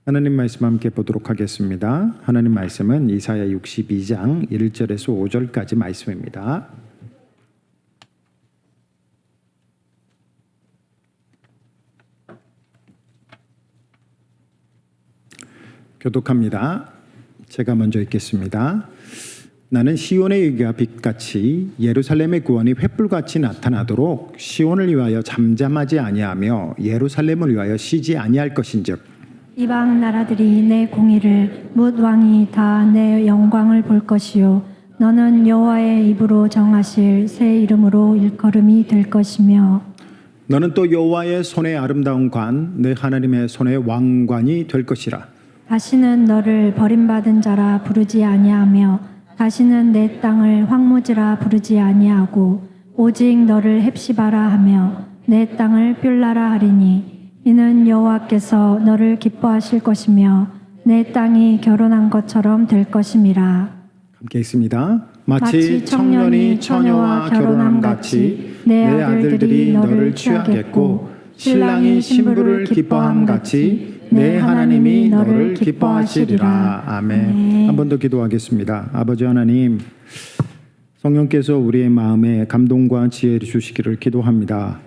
하나님 말씀 함께 보도록 하겠습니다. 하나님 말씀은 이사야 62장 1절에서 5절까지 말씀입니다. 교독합니다. 제가 먼저 읽겠습니다. 나는 시온의 의가 빛같이 예루살렘의 구원이 횃불같이 나타나도록 시온을 위하여 잠잠하지 아니하며 예루살렘을 위하여 쉬지 아니할 것인즉 이방 나라들이 내 공의를 뭇 왕이 다 내 영광을 볼 것이요 너는 여호와의 입으로 정하실 새 이름으로 일컬음이 될 것이며 너는 또 여호와의 손의 아름다운 관 내 하나님의 손의 왕관이 될 것이라. 다시는 너를 버림받은 자라 부르지 아니하며 다시는 내 땅을 황무지라 부르지 아니하고 오직 너를 헵시바라 하며 내 땅을 뷸라라 하리니 이는 여호와께서 너를 기뻐하실 것이며 내 땅이 결혼한 것처럼 될 것임이라. 함께 있습니다. 마치 청년이 처녀와 결혼함 같이 내 아들들이 너를 취하겠고 신랑이 신부를 기뻐함 같이 내 하나님이 너를 기뻐하시리라. 아멘. 한 번 더 기도하겠습니다. 아버지 하나님, 성령께서 우리의 마음에 감동과 지혜를 주시기를 기도합니다.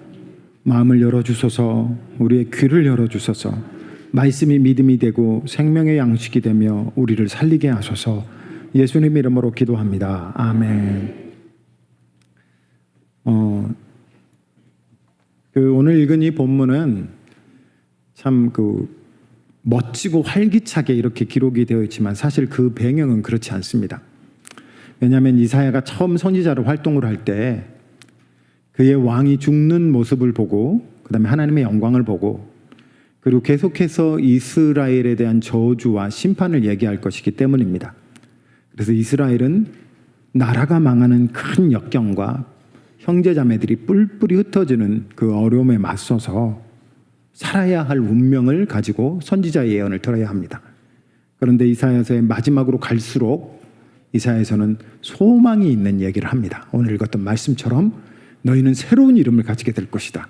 마음을 열어주소서, 우리의 귀를 열어주소서, 말씀이 믿음이 되고 생명의 양식이 되며 우리를 살리게 하소서. 예수님 이름으로 기도합니다. 아멘. 오늘 읽은 이 본문은 참 멋지고 활기차게 이렇게 기록이 되어 있지만 사실 그 배경은 그렇지 않습니다. 왜냐하면 이사야가 처음 선지자로 활동을 할 때 그의 왕이 죽는 모습을 보고 그 다음에 하나님의 영광을 보고 그리고 계속해서 이스라엘에 대한 저주와 심판을 얘기할 것이기 때문입니다. 그래서 이스라엘은 나라가 망하는 큰 역경과 형제자매들이 뿔뿔이 흩어지는 그 어려움에 맞서서 살아야 할 운명을 가지고 선지자의 예언을 들어야 합니다. 그런데 이사야서의 마지막으로 갈수록 이사야서는 소망이 있는 얘기를 합니다. 오늘 읽었던 말씀처럼 너희는 새로운 이름을 가지게 될 것이다.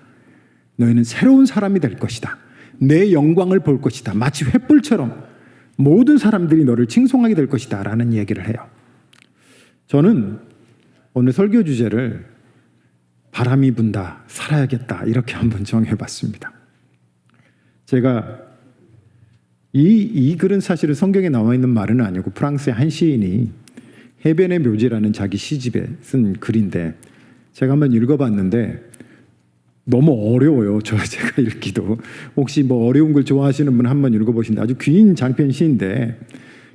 너희는 새로운 사람이 될 것이다. 내 영광을 볼 것이다. 마치 횃불처럼 모든 사람들이 너를 칭송하게 될 것이다 라는 얘기를 해요. 저는 오늘 설교 주제를 바람이 분다, 살아야겠다 이렇게 한번 정해봤습니다. 제가 이 글은 사실은 성경에 나와 있는 말은 아니고 프랑스의 한 시인이 해변의 묘지라는 자기 시집에 쓴 글인데 제가 한번 읽어봤는데 너무 어려워요. 제가 읽기도. 혹시 뭐 어려운 글 좋아하시는 분 한번 읽어보신다. 아주 긴 장편 시인데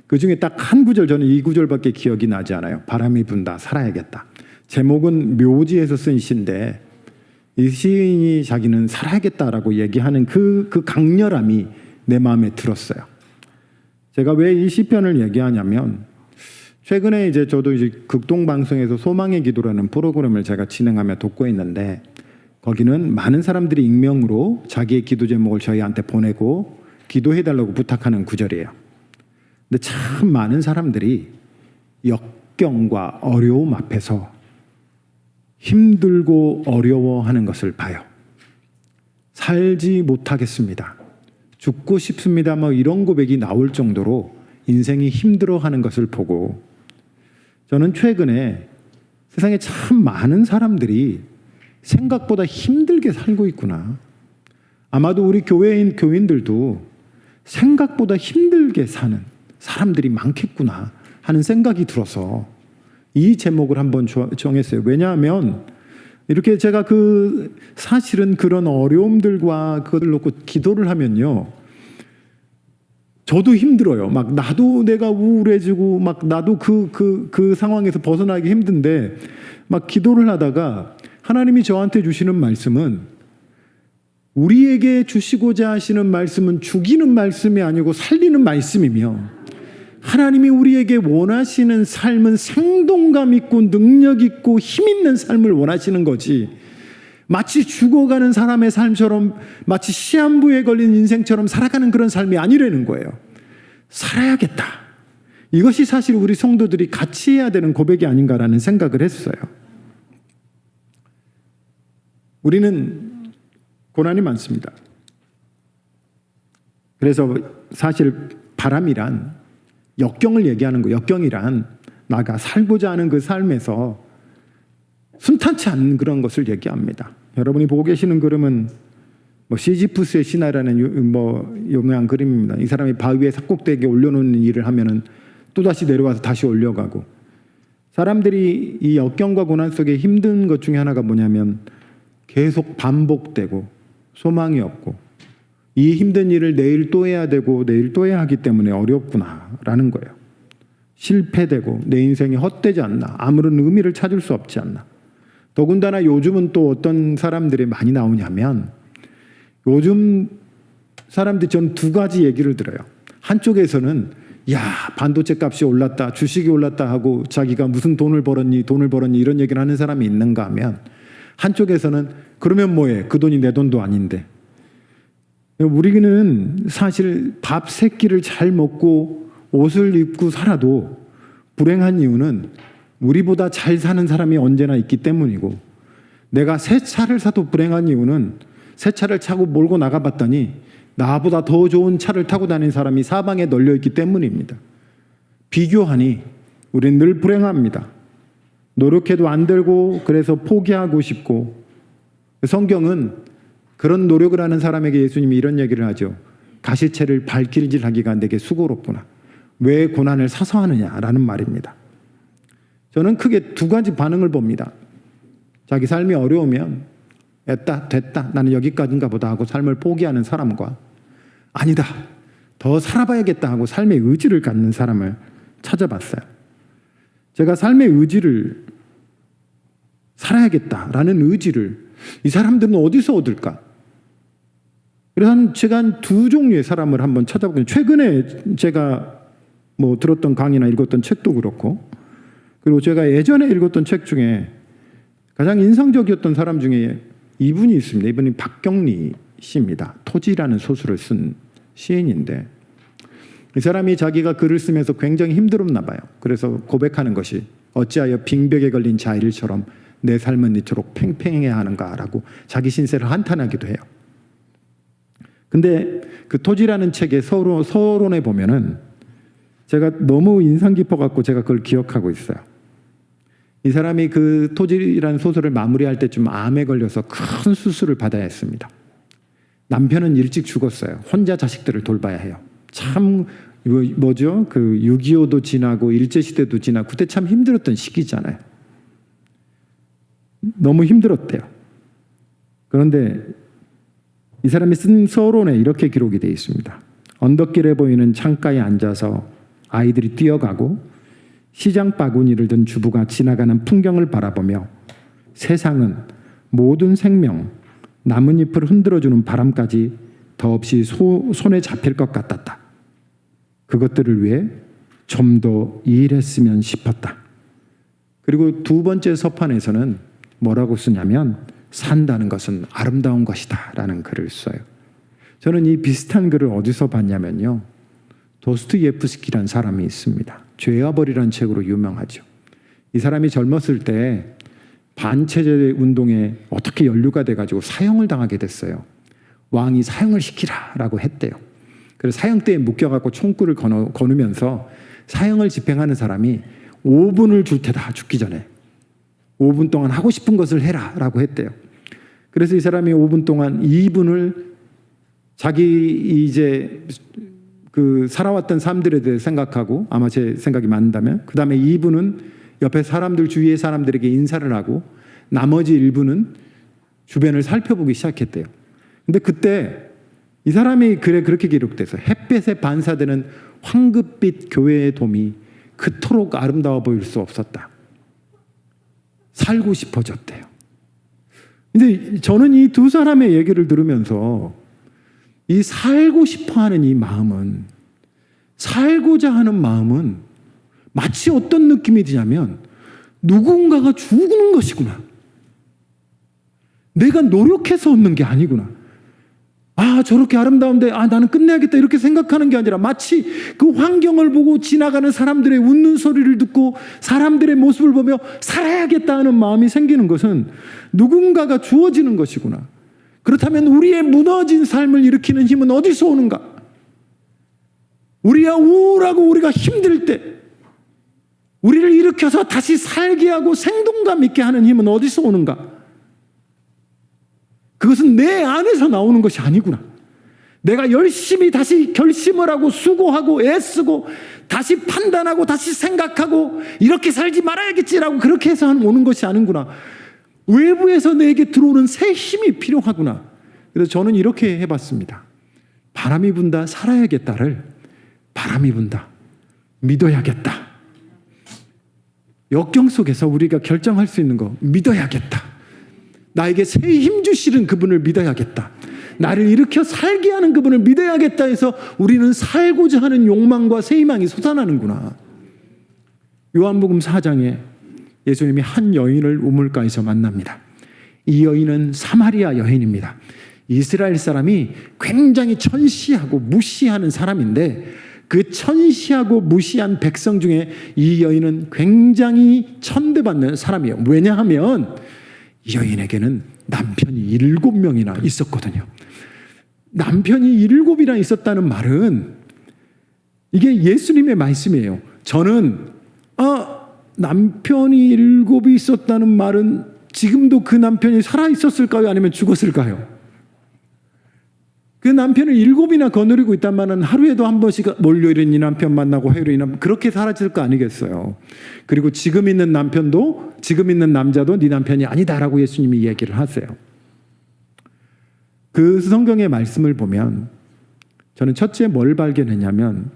그 중에 딱 한 구절, 저는 이 구절밖에 기억이 나지 않아요. 바람이 분다, 살아야겠다. 제목은 묘지에서 쓴 시인데 이 시인이 자기는 살아야겠다라고 얘기하는 그 강렬함이 내 마음에 들었어요. 제가 왜 이 시편을 얘기하냐면 최근에 저도 극동방송에서 소망의 기도라는 프로그램을 제가 진행하며 돕고 있는데 거기는 많은 사람들이 익명으로 자기의 기도 제목을 저희한테 보내고 기도해달라고 부탁하는 구절이에요. 근데 참 많은 사람들이 역경과 어려움 앞에서 힘들고 어려워하는 것을 봐요. 살지 못하겠습니다. 죽고 싶습니다. 뭐 이런 고백이 나올 정도로 인생이 힘들어하는 것을 보고 저는 최근에 세상에 참 많은 사람들이 생각보다 힘들게 살고 있구나. 아마도 우리 교인들도 생각보다 힘들게 사는 사람들이 많겠구나 하는 생각이 들어서 이 제목을 한번 정했어요. 왜냐하면 이렇게 제가 사실은 그런 어려움들과 그것을 놓고 기도를 하면요. 저도 힘들어요. 막 나도 내가 우울해지고 막 나도 그 상황에서 벗어나기 힘든데 막 기도를 하다가 하나님이 저한테 주시는 말씀은 우리에게 주시고자 하시는 말씀은 죽이는 말씀이 아니고 살리는 말씀이며 하나님이 우리에게 원하시는 삶은 생동감 있고 능력 있고 힘 있는 삶을 원하시는 거지 마치 죽어가는 사람의 삶처럼 마치 시한부에 걸린 인생처럼 살아가는 그런 삶이 아니라는 거예요. 살아야겠다. 이것이 사실 우리 성도들이 같이 해야 되는 고백이 아닌가라는 생각을 했어요. 우리는 고난이 많습니다. 그래서 사실 바람이란 역경을 얘기하는 거, 역경이란 나가 살고자 하는 그 삶에서 순탄치 않은 그런 것을 얘기합니다. 여러분이 보고 계시는 그림은 시지푸스의 신화라는 유명한 그림입니다. 이 사람이 바위 위에 삽곡대기에 올려놓는 일을 하면은 또다시 내려와서 다시 올려가고, 사람들이 이 역경과 고난 속에 힘든 것 중에 하나가 뭐냐면 계속 반복되고 소망이 없고, 이 힘든 일을 내일 또 해야 되고 내일 또 해야 하기 때문에 어렵구나라는 거예요. 실패되고 내 인생이 헛되지 않나, 아무런 의미를 찾을 수 없지 않나. 더군다나 요즘은 또 어떤 사람들이 많이 나오냐면, 요즘 사람들이 전 두 가지 얘기를 들어요. 한쪽에서는 야, 반도체 값이 올랐다, 주식이 올랐다 하고 자기가 무슨 돈을 벌었니 이런 얘기를 하는 사람이 있는가 하면, 한쪽에서는 그러면 뭐해, 그 돈이 내 돈도 아닌데. 우리는 사실 밥 세 끼를 잘 먹고 옷을 입고 살아도 불행한 이유는 우리보다 잘 사는 사람이 언제나 있기 때문이고, 내가 새 차를 사도 불행한 이유는 새 차를 차고 몰고 나가봤더니 나보다 더 좋은 차를 타고 다니는 사람이 사방에 널려있기 때문입니다. 비교하니 우리는 늘 불행합니다. 노력해도 안 되고 그래서 포기하고 싶고, 성경은 그런 노력을 하는 사람에게 예수님이 이런 얘기를 하죠. 가시채를 발길질하기가 내게 수고롭구나. 왜 고난을 사서 하느냐라는 말입니다. 저는 크게 두 가지 반응을 봅니다. 자기 삶이 어려우면 됐다, 나는 여기까지인가 보다 하고 삶을 포기하는 사람과, 아니다, 더 살아봐야겠다 하고 삶의 의지를 갖는 사람을 찾아봤어요. 제가 삶의 의지를, 살아야겠다라는 의지를 이 사람들은 어디서 얻을까? 그래서 제가 두 종류의 사람을 한번 찾아보고, 최근에 제가 들었던 강의나 읽었던 책도 그렇고, 그리고 제가 예전에 읽었던 책 중에 가장 인상적이었던 사람 중에 이분이 있습니다. 이분이 박경리 씨입니다. 토지라는 소설을 쓴 시인인데, 이 사람이 자기가 글을 쓰면서 굉장히 힘들었나 봐요. 그래서 고백하는 것이, 어찌하여 빙벽에 걸린 자일처럼 내 삶은 이토록 팽팽해야 하는가라고 자기 신세를 한탄하기도 해요. 근데 그 토지라는 책의 서론에 보면은 제가 너무 인상 깊어갖고 제가 그걸 기억하고 있어요. 이 사람이 그 토지라는 소설을 마무리할 때쯤 암에 걸려서 큰 수술을 받아야 했습니다. 남편은 일찍 죽었어요. 혼자 자식들을 돌봐야 해요. 참 그 6.25도 지나고 일제시대도 지나고 그때 참 힘들었던 시기잖아요. 너무 힘들었대요. 그런데 이 사람이 쓴 서론에 이렇게 기록이 되어 있습니다. 언덕길에 보이는 창가에 앉아서 아이들이 뛰어가고 시장 바구니를 든 주부가 지나가는 풍경을 바라보며, 세상은 모든 생명, 나뭇잎을 흔들어주는 바람까지 더없이 손에 잡힐 것 같았다. 그것들을 위해 좀 더 일했으면 싶었다. 그리고 두 번째 서판에서는 뭐라고 쓰냐면, 산다는 것은 아름다운 것이다 라는 글을 써요. 저는 이 비슷한 글을 어디서 봤냐면요, 도스토옙스키라는 사람이 있습니다. 죄와 벌이라는 책으로 유명하죠. 이 사람이 젊었을 때 반체제 운동에 어떻게 연루가 돼가지고 사형을 당하게 됐어요. 왕이 사형을 시키라라고 했대요. 그래서 사형대에 묶여갖고 총구를 거누면서 사형을 집행하는 사람이 5분을 줄 테다, 죽기 전에 5분 동안 하고 싶은 것을 해라라고 했대요. 그래서 이 사람이 5분 동안 2분을 자기 이제 그 살아왔던 삶들에 대해 생각하고, 아마 제 생각이 맞는다면 그 다음에 2분은 옆에 사람들, 주위의 사람들에게 인사를 하고, 나머지 1분은 주변을 살펴보기 시작했대요. 근데 그때 이 사람이 글에 그렇게 기록돼서, 햇볕에 반사되는 황급빛 교회의 돔이 그토록 아름다워 보일 수 없었다. 살고 싶어졌대요. 근데 저는 이 두 사람의 얘기를 들으면서 이 살고 싶어하는 이 마음은, 살고자 하는 마음은 마치 어떤 느낌이 드냐면, 누군가가 죽는 것이구나. 내가 노력해서 얻는 게 아니구나. 아, 저렇게 아름다운데 나는 끝내야겠다 이렇게 생각하는 게 아니라, 마치 그 환경을 보고 지나가는 사람들의 웃는 소리를 듣고 사람들의 모습을 보며 살아야겠다 하는 마음이 생기는 것은 누군가가 주어지는 것이구나. 그렇다면 우리의 무너진 삶을 일으키는 힘은 어디서 오는가? 우리가 우울하고 우리가 힘들 때 우리를 일으켜서 다시 살게 하고 생동감 있게 하는 힘은 어디서 오는가? 그것은 내 안에서 나오는 것이 아니구나. 내가 열심히 다시 결심을 하고 수고하고 애쓰고 다시 판단하고 다시 생각하고 이렇게 살지 말아야겠지라고 그렇게 해서 오는 것이 아니구나. 외부에서 내게 들어오는 새 힘이 필요하구나. 그래서 저는 이렇게 해봤습니다. 바람이 분다 살아야겠다를 바람이 분다 믿어야겠다. 역경 속에서 우리가 결정할 수 있는 거 믿어야겠다. 나에게 새 힘 주시는 그분을 믿어야겠다. 나를 일으켜 살게 하는 그분을 믿어야겠다 해서 우리는 살고자 하는 욕망과 새 희망이 솟아나는구나. 요한복음 4장에 예수님이 한 여인을 우물가에서 만납니다. 이 여인은 사마리아 여인입니다. 이스라엘 사람이 굉장히 천시하고 무시하는 사람인데 그 천시하고 무시한 백성 중에 이 여인은 굉장히 천대받는 사람이에요. 왜냐하면 이 여인에게는 남편이 7명이나 있었거든요. 남편이 7이나 있었다는 말은 이게 예수님의 말씀이에요. 저는 남편이 7이 있었다는 말은 지금도 그 남편이 살아있었을까요? 아니면 죽었을까요? 그 남편을 7이나 거느리고 있다면 하루에도 한 번씩 월요일은 이 남편 만나고 화요일은 이 남편 그렇게 사라질 거 아니겠어요. 그리고 지금 있는 남편도 지금 있는 남자도 네 남편이 아니다라고 예수님이 얘기를 하세요. 그 성경의 말씀을 보면 저는 첫째 뭘 발견했냐면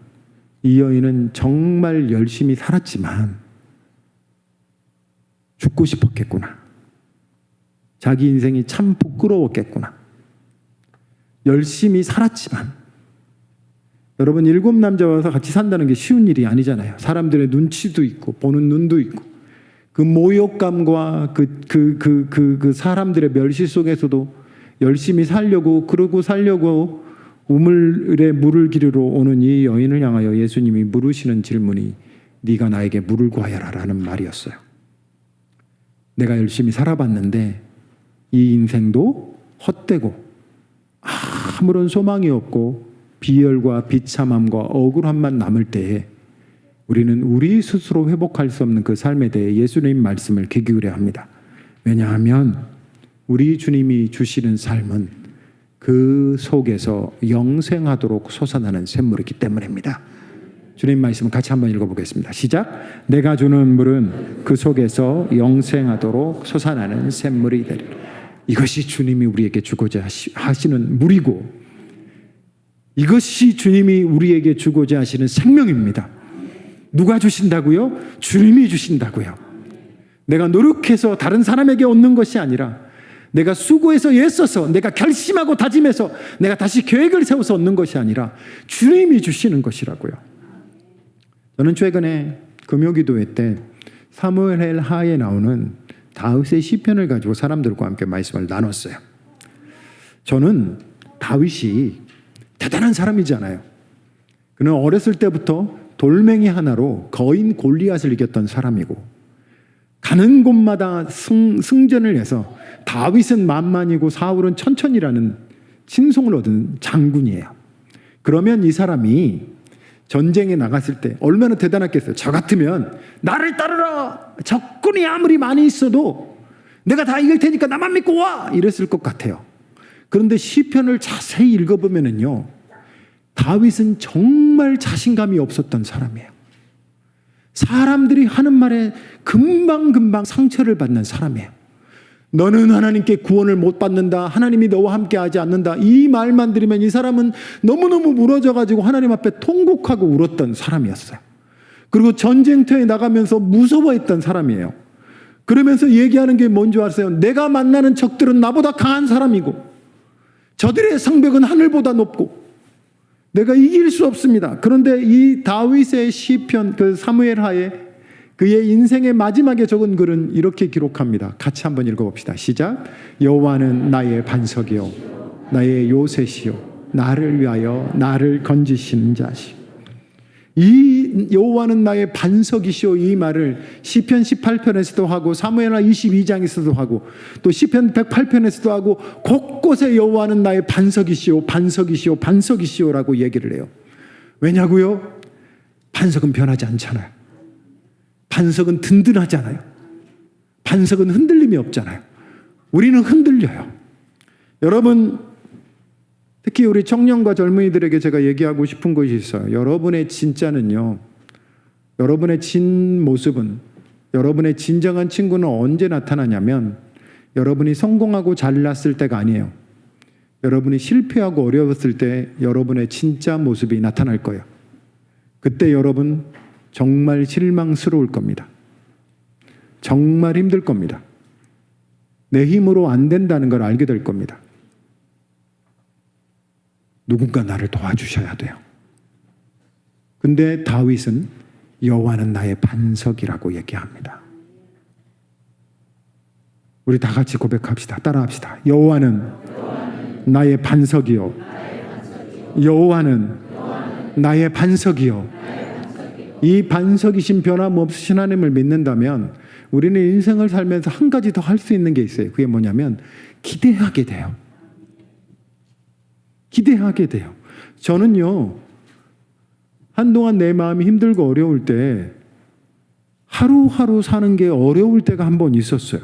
이 여인은 정말 열심히 살았지만 죽고 싶었겠구나. 자기 인생이 참 부끄러웠겠구나. 열심히 살았지만 여러분 7 남자와서 같이 산다는 게 쉬운 일이 아니잖아요. 사람들의 눈치도 있고 보는 눈도 있고 그 모욕감과 그 사람들의 멸시 속에서도 열심히 살려고 그러고 살려고 우물에 물을 기르러 오는 이 여인을 향하여 예수님이 물으시는 질문이 네가 나에게 물을 구하여라 라는 말이었어요. 내가 열심히 살아봤는데 이 인생도 헛되고 아무런 소망이 없고 비열과 비참함과 억울함만 남을 때에 우리는 우리 스스로 회복할 수 없는 그 삶에 대해 예수님 말씀을 귀 기울여야 합니다. 왜냐하면 우리 주님이 주시는 삶은 그 속에서 영생하도록 솟아나는 샘물이기 때문입니다. 주님 말씀을 같이 한번 읽어보겠습니다. 시작. 내가 주는 물은 그 속에서 영생하도록 솟아나는 샘물이 되리라. 이것이 주님이 우리에게 주고자 하시는 물이고 이것이 주님이 우리에게 주고자 하시는 생명입니다. 누가 주신다고요? 주님이 주신다고요. 내가 노력해서 다른 사람에게 얻는 것이 아니라 내가 수고해서 애써서 내가 결심하고 다짐해서 내가 다시 계획을 세워서 얻는 것이 아니라 주님이 주시는 것이라고요. 저는 최근에 금요기도회 때 사무엘 하에 나오는 다윗의 시편을 가지고 사람들과 함께 말씀을 나눴어요. 저는 다윗이 대단한 사람이잖아요. 그는 어렸을 때부터 돌멩이 하나로 거인 골리앗을 이겼던 사람이고 가는 곳마다 승전을 해서 다윗은 만만이고 사울은 천천히라는 칭송을 얻은 장군이에요. 그러면 이 사람이 전쟁에 나갔을 때 얼마나 대단했겠어요. 저 같으면 나를 따르라. 적군이 아무리 많이 있어도 내가 다 이길 테니까 나만 믿고 와. 이랬을 것 같아요. 그런데 시편을 자세히 읽어보면요. 다윗은 정말 자신감이 없었던 사람이에요. 사람들이 하는 말에 금방금방 상처를 받는 사람이에요. 너는 하나님께 구원을 못 받는다. 하나님이 너와 함께 하지 않는다. 이 말만 들으면 이 사람은 너무너무 무너져가지고 하나님 앞에 통곡하고 울었던 사람이었어요. 그리고 전쟁터에 나가면서 무서워했던 사람이에요. 그러면서 얘기하는 게 뭔지 아세요? 내가 만나는 적들은 나보다 강한 사람이고 저들의 성벽은 하늘보다 높고 내가 이길 수 없습니다. 그런데 이 다윗의 시편 그 사무엘하에 그의 인생의 마지막에 적은 글은 이렇게 기록합니다. 같이 한번 읽어봅시다. 시작. 여호와는 나의 반석이요 나의 요새시요 나를 위하여 나를 건지시는 자시요. 이 여호와는 나의 반석이시오 이 말을 시편 18편에서도 하고 사무엘하 22장에서도 하고 또 시편 108편에서도 하고 곳곳에 여호와는 나의 반석이시오 반석이시오 반석이시오라고 얘기를 해요. 왜냐고요? 반석은 변하지 않잖아요. 반석은 든든하잖아요. 반석은 흔들림이 없잖아요. 우리는 흔들려요. 여러분, 특히 우리 청년과 젊은이들에게 제가 얘기하고 싶은 것이 있어요. 여러분의 진짜는요, 여러분의 진 모습은, 여러분의 진정한 친구는 언제 나타나냐면 여러분이 성공하고 잘났을 때가 아니에요. 여러분이 실패하고 어려웠을 때 여러분의 진짜 모습이 나타날 거예요. 그때 여러분 정말 실망스러울 겁니다. 정말 힘들 겁니다. 내 힘으로 안 된다는 걸 알게 될 겁니다. 누군가 나를 도와주셔야 돼요. 근데 다윗은 여호와는 나의 반석이라고 얘기합니다. 우리 다 같이 고백합시다. 따라합시다. 여호와는 나의 반석이요. 여호와는 나의 반석이요. 이 반석이신 변함없으신 하나님을 믿는다면 우리는 인생을 살면서 한 가지 더 할 수 있는 게 있어요. 그게 뭐냐면 기대하게 돼요. 기대하게 돼요. 저는요, 한동안 내 마음이 힘들고 어려울 때 하루하루 사는 게 어려울 때가 한 번 있었어요.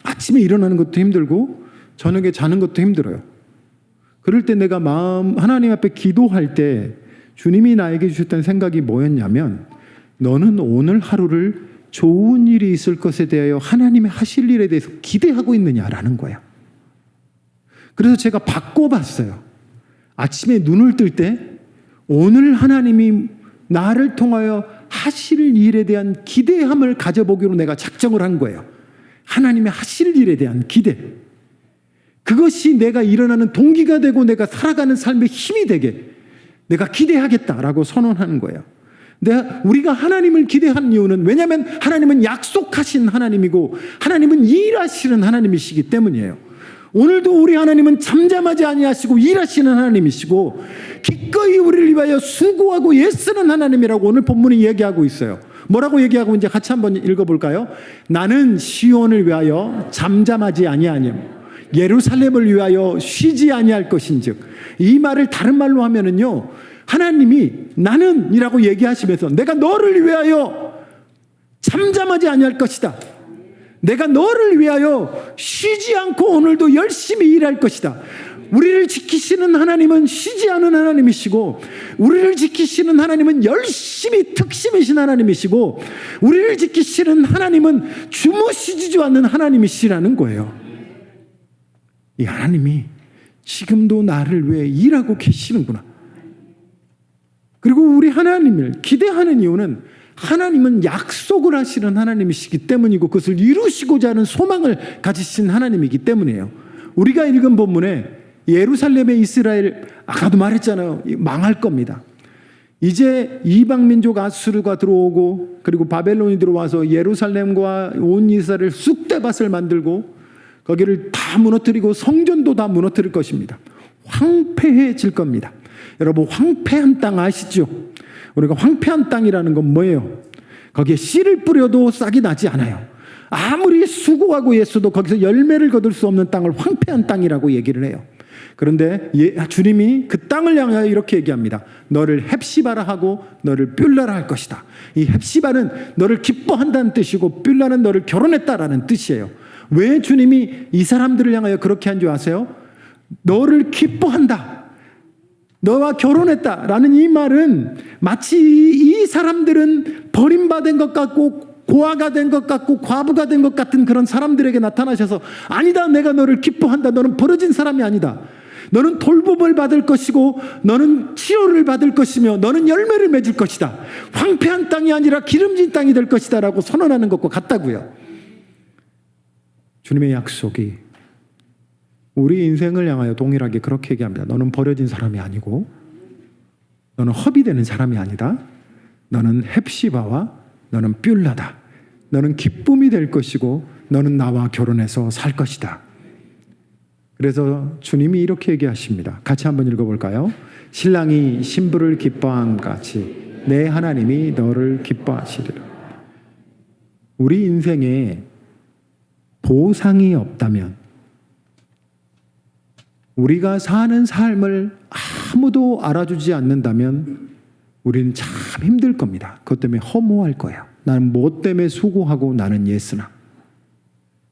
아침에 일어나는 것도 힘들고 저녁에 자는 것도 힘들어요. 그럴 때 내가 하나님 앞에 기도할 때 주님이 나에게 주셨던 생각이 뭐였냐면, 너는 오늘 하루를 좋은 일이 있을 것에 대하여 하나님의 하실 일에 대해서 기대하고 있느냐라는 거예요. 그래서 제가 바꿔봤어요. 아침에 눈을 뜰 때 오늘 하나님이 나를 통하여 하실 일에 대한 기대함을 가져보기로 내가 작정을 한 거예요. 하나님의 하실 일에 대한 기대. 그것이 내가 일어나는 동기가 되고 내가 살아가는 삶의 힘이 되게 내가 기대하겠다라고 선언하는 거예요. 우리가 하나님을 기대하는 이유는, 왜냐하면 하나님은 약속하신 하나님이고 하나님은 일하시는 하나님이시기 때문이에요. 오늘도 우리 하나님은 잠잠하지 아니하시고 일하시는 하나님이시고 기꺼이 우리를 위하여 수고하고 애쓰는 하나님이라고 오늘 본문이 얘기하고 있어요. 뭐라고 얘기하고 있는지 같이 한번 읽어볼까요? 나는 시온을 위하여 잠잠하지 아니하며 예루살렘을 위하여 쉬지 아니할 것인즉. 이 말을 다른 말로 하면은요, 하나님이 나는 이라고 얘기하시면서 내가 너를 위하여 잠잠하지 아니할 것이다. 내가 너를 위하여 쉬지 않고 오늘도 열심히 일할 것이다. 우리를 지키시는 하나님은 쉬지 않은 하나님이시고, 우리를 지키시는 하나님은 열심히 특심이신 하나님이시고, 우리를 지키시는 하나님은 주무시지 않는 하나님이시라는 거예요. 이 하나님이 지금도 나를 위해 일하고 계시는구나. 그리고 우리 하나님을 기대하는 이유는 하나님은 약속을 하시는 하나님이시기 때문이고 그것을 이루시고자 하는 소망을 가지신 하나님이기 때문이에요. 우리가 읽은 본문에 예루살렘의 이스라엘, 아까도 말했잖아요. 망할 겁니다. 이제 이방민족 아수르가 들어오고 그리고 바벨론이 들어와서 예루살렘과 온 이스라엘 쑥대밭을 만들고 거기를 다 무너뜨리고 성전도 다 무너뜨릴 것입니다. 황폐해질 겁니다. 여러분, 황폐한 땅 아시죠? 우리가 황폐한 땅이라는 건 뭐예요? 거기에 씨를 뿌려도 싹이 나지 않아요. 아무리 수고하고 애써도 거기서 열매를 거둘 수 없는 땅을 황폐한 땅이라고 얘기를 해요. 그런데 주님이 그 땅을 향하여 이렇게 얘기합니다. 너를 헵시바라 하고 너를 뷸라라 할 것이다. 이 헵시바는 너를 기뻐한다는 뜻이고 뷸라는 너를 결혼했다라는 뜻이에요. 왜 주님이 이 사람들을 향하여 그렇게 한 줄 아세요? 너를 기뻐한다, 너와 결혼했다라는 이 말은 마치 이 사람들은 버림받은 것 같고 고아가 된 것 같고 과부가 된 것 같은 그런 사람들에게 나타나셔서, 아니다, 내가 너를 기뻐한다, 너는 버려진 사람이 아니다, 너는 돌봄을 받을 것이고 너는 치료를 받을 것이며 너는 열매를 맺을 것이다, 황폐한 땅이 아니라 기름진 땅이 될 것이다 라고 선언하는 것과 같다고요. 주님의 약속이 우리 인생을 향하여 동일하게 그렇게 얘기합니다. 너는 버려진 사람이 아니고 너는 허비되는 사람이 아니다. 너는 헵시바와 너는 뷸라다. 너는 기쁨이 될 것이고 너는 나와 결혼해서 살 것이다. 그래서 주님이 이렇게 얘기하십니다. 같이 한번 읽어볼까요? 신랑이 신부를 기뻐함 같이 내 하나님이 너를 기뻐하시리라. 우리 인생에 보상이 없다면, 우리가 사는 삶을 아무도 알아주지 않는다면 우리는 참 힘들 겁니다. 그것 때문에 허무할 거예요. 나는 뭐 때문에 수고하고 나는 예스나.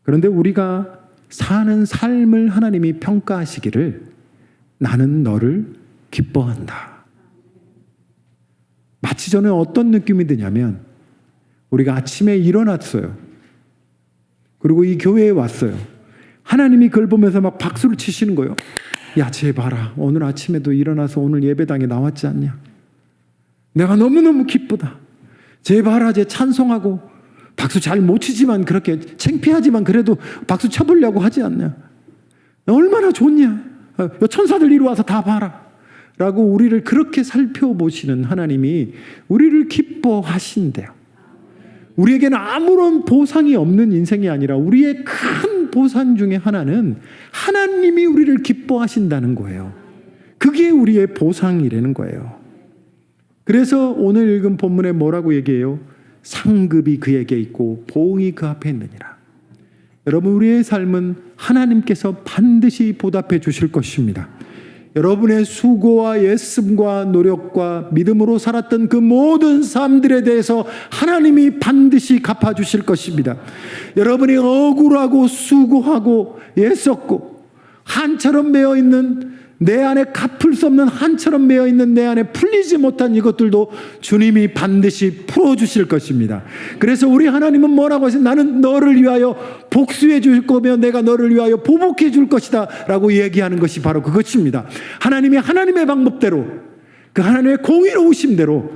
그런데 우리가 사는 삶을 하나님이 평가하시기를 나는 너를 기뻐한다. 마치 저는 어떤 느낌이 드냐면 우리가 아침에 일어났어요. 그리고 이 교회에 왔어요. 하나님이 그걸 보면서 막 박수를 치시는 거예요. 야, 쟤 봐라. 오늘 아침에도 일어나서 오늘 예배당에 나왔지 않냐? 내가 너무너무 기쁘다. 쟤 봐라. 쟤 찬송하고 박수 잘 못 치지만 그렇게 창피하지만 그래도 박수 쳐보려고 하지 않냐? 얼마나 좋냐? 천사들 이리 와서 다 봐라. 라고 우리를 그렇게 살펴보시는 하나님이 우리를 기뻐하신대요. 우리에게는 아무런 보상이 없는 인생이 아니라 우리의 큰 보상 중에 하나는 하나님이 우리를 기뻐하신다는 거예요. 그게 우리의 보상이라는 거예요. 그래서 오늘 읽은 본문에 뭐라고 얘기해요? 상급이 그에게 있고 보응이 그 앞에 있느니라. 여러분, 우리의 삶은 하나님께서 반드시 보답해 주실 것입니다. 여러분의 수고와 애씀과 노력과 믿음으로 살았던 그 모든 삶들에 대해서 하나님이 반드시 갚아주실 것입니다. 여러분이 억울하고 수고하고 애썼고 한처럼 매어있는 내 안에 갚을 수 없는 한처럼 매어있는 내 안에 풀리지 못한 이것들도 주님이 반드시 풀어주실 것입니다. 그래서 우리 하나님은 뭐라고 하세요? 나는 너를 위하여 복수해 줄 거며 내가 너를 위하여 보복해 줄 것이다 라고 얘기하는 것이 바로 그것입니다. 하나님이 하나님의 방법대로 그 하나님의 공의로우심대로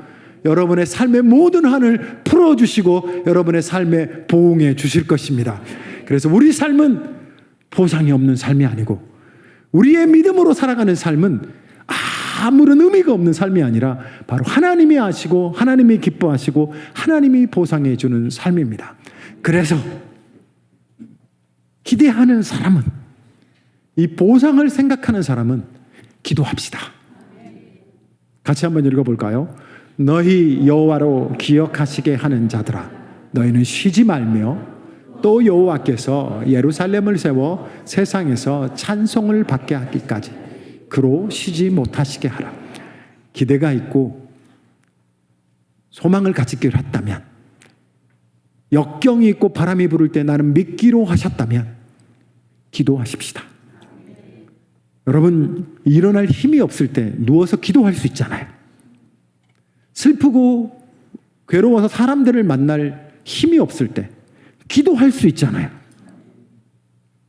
여러분의 삶의 모든 한을 풀어주시고 여러분의 삶에 보응해 주실 것입니다. 그래서 우리 삶은 보상이 없는 삶이 아니고 우리의 믿음으로 살아가는 삶은 아무런 의미가 없는 삶이 아니라 바로 하나님이 아시고 하나님이 기뻐하시고 하나님이 보상해 주는 삶입니다. 그래서 기대하는 사람은, 이 보상을 생각하는 사람은 기도합시다. 같이 한번 읽어볼까요? 너희 여호와로 기억하시게 하는 자들아, 너희는 쉬지 말며 또 여호와께서 예루살렘을 세워 세상에서 찬송을 받게 하기까지 그로 쉬지 못하시게 하라. 기대가 있고 소망을 가지기로 했다면, 역경이 있고 바람이 부를 때 나는 믿기로 하셨다면 기도하십시다. 여러분, 일어날 힘이 없을 때 누워서 기도할 수 있잖아요. 슬프고 괴로워서 사람들을 만날 힘이 없을 때 기도할 수 있잖아요.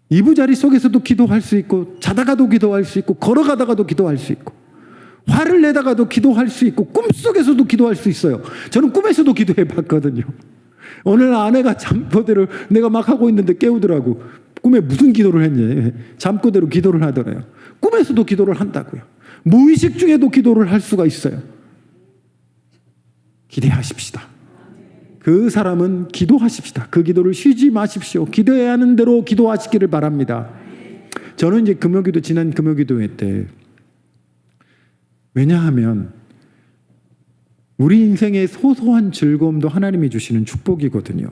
이부자리 속에서도 기도할 수 있고, 자다가도 기도할 수 있고, 걸어가다가도 기도할 수 있고, 화를 내다가도 기도할 수 있고, 꿈속에서도 기도할 수 있어요. 저는 꿈에서도 기도해 봤거든요. 오늘 아내가 잠꼬대로 내가 막 하고 있는데 깨우더라고. 꿈에 무슨 기도를 했냐. 잠꼬대로 기도를 하더래요. 꿈에서도 기도를 한다고요. 무의식 중에도 기도를 할 수가 있어요. 기대하십시다. 그 사람은 기도하십시다. 그 기도를 쉬지 마십시오. 기도해야 하는 대로 기도하시기를 바랍니다. 저는 이제 금요기도, 지난 금요기도회 때, 왜냐하면 우리 인생의 소소한 즐거움도 하나님이 주시는 축복이거든요.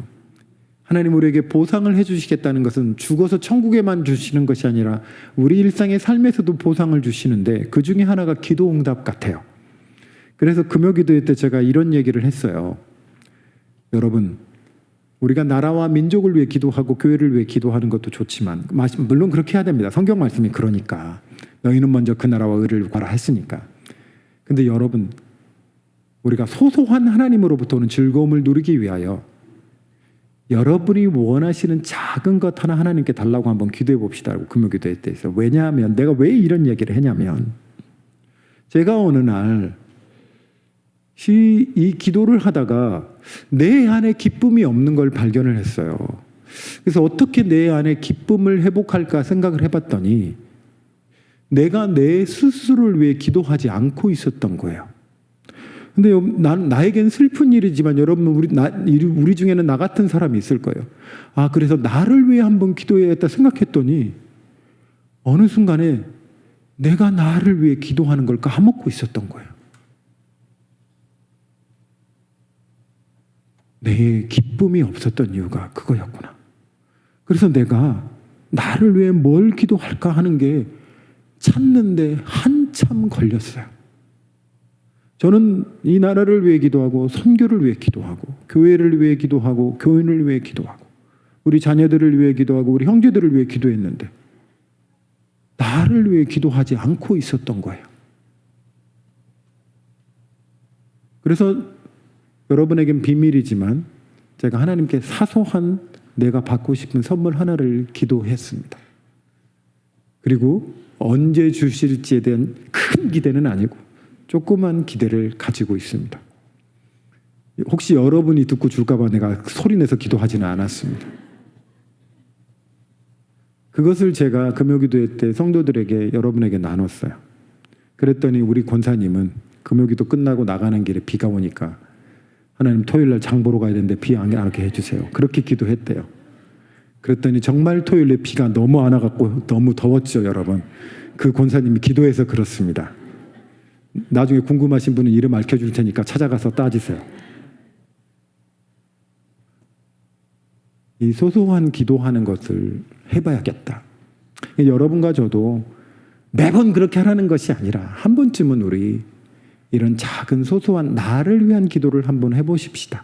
하나님 우리에게 보상을 해주시겠다는 것은 죽어서 천국에만 주시는 것이 아니라 우리 일상의 삶에서도 보상을 주시는데 그 중에 하나가 기도 응답 같아요. 그래서 금요기도회 때 제가 이런 얘기를 했어요. 여러분, 우리가 나라와 민족을 위해 기도하고 교회를 위해 기도하는 것도 좋지만 물론 그렇게 해야 됩니다. 성경 말씀이 그러니까. 너희는 먼저 그 나라와 의를 구하라 했으니까. 근데 여러분, 우리가 소소한 하나님으로부터 오는 즐거움을 누리기 위하여 여러분이 원하시는 작은 것 하나 하나님께 달라고 한번 기도해 봅시다. 금요기도회 때 있어요. 왜냐하면 내가 왜 이런 얘기를 했냐면, 제가 어느 날 이 기도를 하다가 내 안에 기쁨이 없는 걸 발견을 했어요. 그래서 어떻게 내 안에 기쁨을 회복할까 생각을 해봤더니 내가 내 스스로를 위해 기도하지 않고 있었던 거예요. 근데 나에겐 슬픈 일이지만 여러분, 우리 중에는 나 같은 사람이 있을 거예요. 아, 그래서 나를 위해 한번 기도해야겠다 생각했더니 어느 순간에 내가 나를 위해 기도하는 걸 까먹고 있었던 거예요. 내 기쁨이 없었던 이유가 그거였구나. 그래서 내가 나를 위해 뭘 기도할까 하는 게 찾는데 한참 걸렸어요. 저는 이 나라를 위해 기도하고 선교를 위해 기도하고 교회를 위해 기도하고 교인을 위해 기도하고 우리 자녀들을 위해 기도하고 우리 형제들을 위해 기도했는데 나를 위해 기도하지 않고 있었던 거예요. 그래서 여러분에겐 비밀이지만 제가 하나님께 사소한 내가 받고 싶은 선물 하나를 기도했습니다. 그리고 언제 주실지에 대한 큰 기대는 아니고 조그만 기대를 가지고 있습니다. 혹시 여러분이 듣고 줄까 봐 내가 소리내서 기도하지는 않았습니다. 그것을 제가 금요기도회 때 성도들에게 여러분에게 나눴어요. 그랬더니 우리 권사님은 금요기도 끝나고 나가는 길에 비가 오니까 하나님 토요일날 장 보러 가야 되는데 비 안 오게 해주세요. 그렇게 기도했대요. 그랬더니 정말 토요일에 비가 너무 안 와갖고 너무 더웠죠, 여러분. 그 권사님이 기도해서 그렇습니다. 나중에 궁금하신 분은 이름 알려줄 테니까 찾아가서 따지세요. 이 소소한 기도하는 것을 해봐야겠다. 여러분과 저도 매번 그렇게 하라는 것이 아니라 한 번쯤은 우리 이런 작은 소소한 나를 위한 기도를 한번 해보십시다.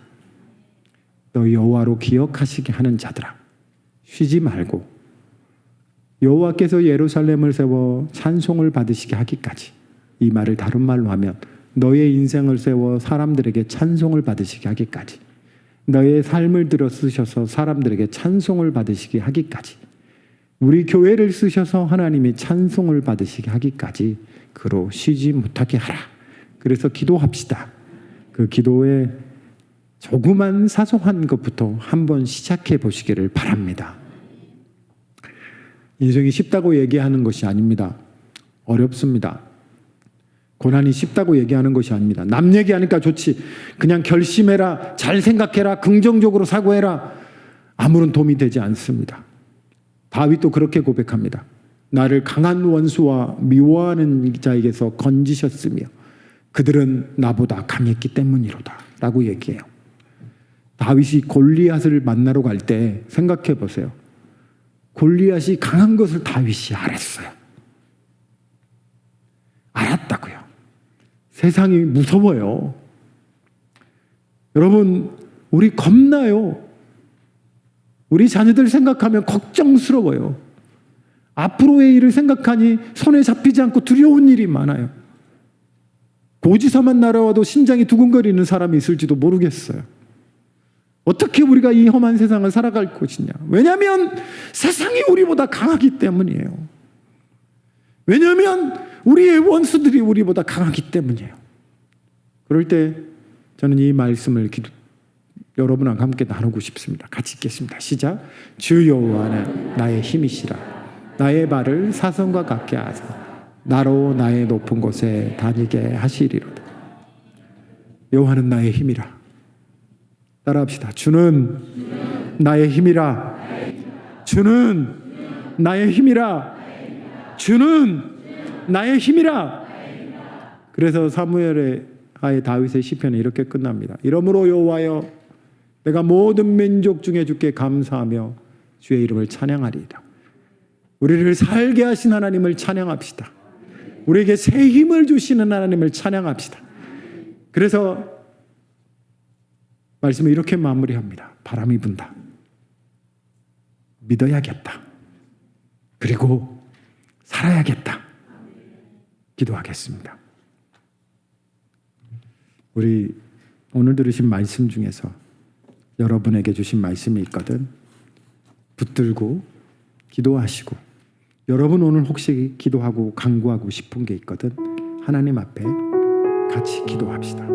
너 여호와로 기억하시게 하는 자들아, 쉬지 말고 여호와께서 예루살렘을 세워 찬송을 받으시게 하기까지, 이 말을 다른 말로 하면 너의 인생을 세워 사람들에게 찬송을 받으시게 하기까지, 너의 삶을 들어 쓰셔서 사람들에게 찬송을 받으시게 하기까지, 우리 교회를 쓰셔서 하나님이 찬송을 받으시게 하기까지 그로 쉬지 못하게 하라. 그래서 기도합시다. 그 기도에 조그만 사소한 것부터 한번 시작해 보시기를 바랍니다. 인생이 쉽다고 얘기하는 것이 아닙니다. 어렵습니다. 고난이 쉽다고 얘기하는 것이 아닙니다. 남 얘기하니까 좋지. 그냥 결심해라, 잘 생각해라, 긍정적으로 사고해라. 아무런 도움이 되지 않습니다. 다윗도 그렇게 고백합니다. 나를 강한 원수와 미워하는 자에게서 건지셨으며 그들은 나보다 강했기 때문이로다 라고 얘기해요. 다윗이 골리앗을 만나러 갈 때 생각해 보세요. 골리앗이 강한 것을 다윗이 알았어요. 알았다고요. 세상이 무서워요. 여러분, 우리 겁나요. 우리 자녀들 생각하면 걱정스러워요. 앞으로의 일을 생각하니 손에 잡히지 않고 두려운 일이 많아요. 고지서만 날아와도 심장이 두근거리는 사람이 있을지도 모르겠어요. 어떻게 우리가 이 험한 세상을 살아갈 것이냐. 왜냐하면 세상이 우리보다 강하기 때문이에요. 왜냐하면 우리의 원수들이 우리보다 강하기 때문이에요. 그럴 때 저는 이 말씀을 여러분과 함께 나누고 싶습니다. 같이 읽겠습니다. 시작. 주 여호와는 나의 힘이시라. 나의 발을 사슴과 같게 하사 나로 나의 높은 곳에 다니게 하시리로다. 여호와는 나의 힘이라. 따라합시다. 주는 나의 힘이라. 주는 나의 힘이라. 주는 나의 힘이라. 그래서 사무엘의 하에 다윗의 시편이 이렇게 끝납니다. 이러므로 여호와여, 내가 모든 민족 중에 주께 감사하며 주의 이름을 찬양하리이다. 우리를 살게 하신 하나님을 찬양합시다. 우리에게 새 힘을 주시는 하나님을 찬양합시다. 그래서 말씀을 이렇게 마무리합니다. 바람이 분다. 믿어야겠다. 그리고 살아야겠다. 기도하겠습니다. 우리 오늘 들으신 말씀 중에서 여러분에게 주신 말씀이 있거든. 붙들고 기도하시고, 여러분 오늘 혹시 기도하고 간구하고 싶은 게 있거든. 하나님 앞에 같이 기도합시다.